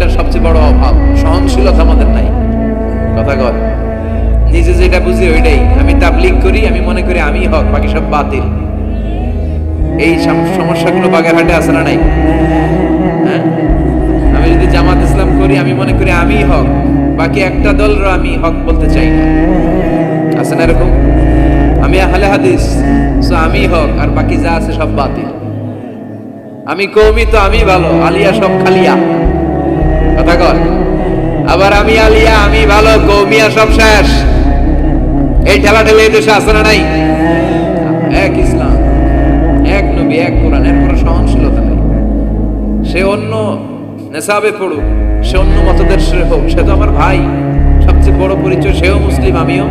এটা সবচেয়ে বড় অভাব, সহনশীলতা আমাদের নাই। কথা কর, নিজে যেটা বুঝি ওইটাই। আমি তাবলীগ করি, আমি মনে করি আমি হক, বাকি সব বাতিল। এই সমস্যাগুলো বাগেরহাটে আছে না নাই? হ্যাঁ, আমি যদি জামাত ইসলাম করি, আমি মনে করি আমি হক, বাকি একটা দলর আমি হক বলতে চাই না। আছে না এরকম? আমি আহলে হাদিস, সো আমি হক, আর বাকি যা আছে সব বাতিল। আমি কওমি, তো আমি ভালো, আলিয়া সব খালিয়া। কথা কর। আবার আমি আলিয়া, আমি ভালো, কওমিয়া সব শেষ। এই ঠেলা ঠেলে এই দেশে আছে না নাই? এক ইসলাম, এক নবী, এক কোরআন, এর কোনো সহনশীলতা নেই। সে অন্য নেশাবে পড়ুক, সে অন্য মতদর্শে হোক, সে তো আমার ভাই। সবচেয়ে বড় পরিচয়, সেও মুসলিম, আমিও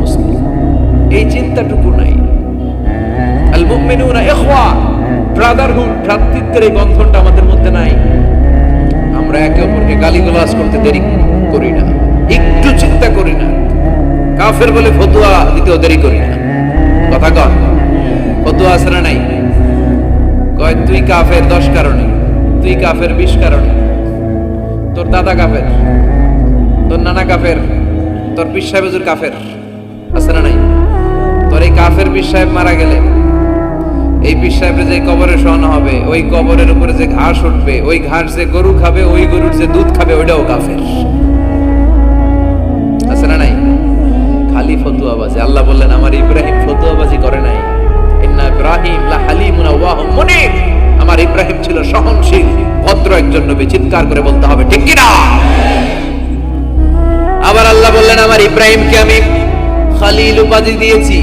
মুসলিম। এই চিন্তাটুকু নাই। আল মুমিনুনা ইখওয়া, ব্রাদারহুড, ভ্রাতৃত্বের এই বন্ধনটা আমাদের মধ্যে নাই। আমরা একে অপরকে গালিগালাজ করতে দেরি করি না, একটু চিন্তা করি না। কাফের বলে ফতোয়া দিতেও দেরি করি না। কথা কর, ফতোয়া আছে না নাই? কয় তুই কাফের 10 কারণে, তুই কাফের 20 কারণে, তোর দাদা কাফের, তোর নানা কাফের, তোর পীর সাহেব হুজুর কাফের। আছে না নাই? তোর এই কাফের পীর সাহেব মারা গেলে, এই পীর সাহেবের যে কবরে শোয়ানো হবে, ওই কবরের উপরে যে ঘাস উঠবে, ওই ঘাস যে গরু খাবে, ওই গরুর যে দুধ খাবে, ওইটাও কাফের। আছে না নাই? খালি ফতুয়াবাজি। আল্লাহ বললেন আমার ইব্রাহিম ফতুয়াবাজি করে নাই। ইন্না ইব্রাহিম লা হালিমুন আওয়াহুম মুনিব। আমার ইব্রাহিম ছিল সহনশীল, ভদ্র একজন নবী। চিৎকার করে বলতে হবে ঠিক কি না? আবার আল্লাহ বললেন আমার ইব্রাহিমকে আমি খলিল উপাধি দিয়েছি।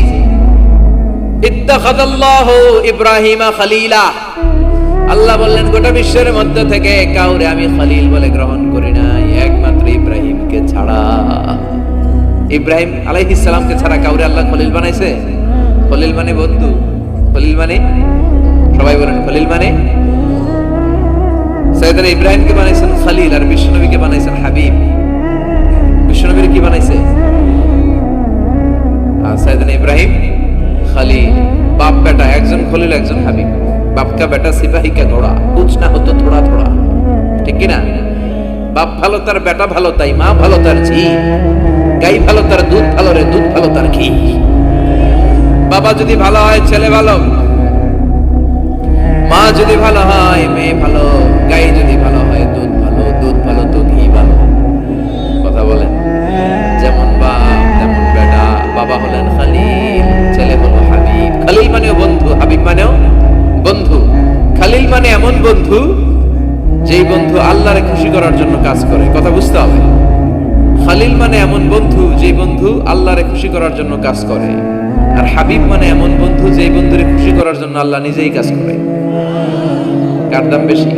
ইত্তাখাযাল্লাহু ইব্রাহিমা খলিলা। আল্লাহ বললেন গোটা বিশ্বের মধ্যে থেকে কাউরে আমি খলিল বলে গ্রহণ করি নাই, একমাত্র ইব্রাহিমকে ছাড়া। ইব্রাহিম আলাইহিস সালামকে ছাড়া কাউরে আল্লাহ খলিল বানাইছে? খলিল মানে বন্ধু, খলিল মানে, সবাই বলেন খলিল মানে। সাইয়েদনা ইব্রাহিমকে বানাইছেন খলিল, আর বিশ্বনবীকে বানাইছেন হাবিব। বিশ্বনবীর কি বানাইছে? সাইয়েদনা ইব্রাহিম খলিল, বাপ বেটা, একজন খলিল একজন হাবিব। বাপ কা বেটা সিপাহী কা ঘোড়া, কুছ না হতো থোড়া থোড়া। ঠিক কি না? বাপ ভালো তার বেটা ভালো, তাই মা ভালো তার ঝি। গাই ভালো তার দুধ ভালো রে, দুধ ভালো তার ঘি। বাবা যদি ভালো হয় ছেলে ভালো, মা যদি ভালো হয় মেয়ে ভালো, গাই যদি ভালো হয় দুধ ভালো, দুধ ভালো তো ঘি ভালো। কথা বলেন। যেমন বাপ তেমন বেটা। বাবা হলেন খলিল, ছেলে হলো হাবিব। খলিল মানেও বন্ধু, হাবিব মানেও বন্ধু। খলিল মানে এমন বন্ধু যেই বন্ধু আল্লাহরে খুশি করার জন্য কাজ করে। কথা বুঝতে হবে। খলিল মানে এমন বন্ধু যেই বন্ধু আল্লাহরে খুশি করার জন্য কাজ করে। আর হাবিব মানে এমন বন্ধু যেই বন্ধুরে খুশি করার জন্য আল্লাহ নিজেই কাজ করে। কার দাম বেশি?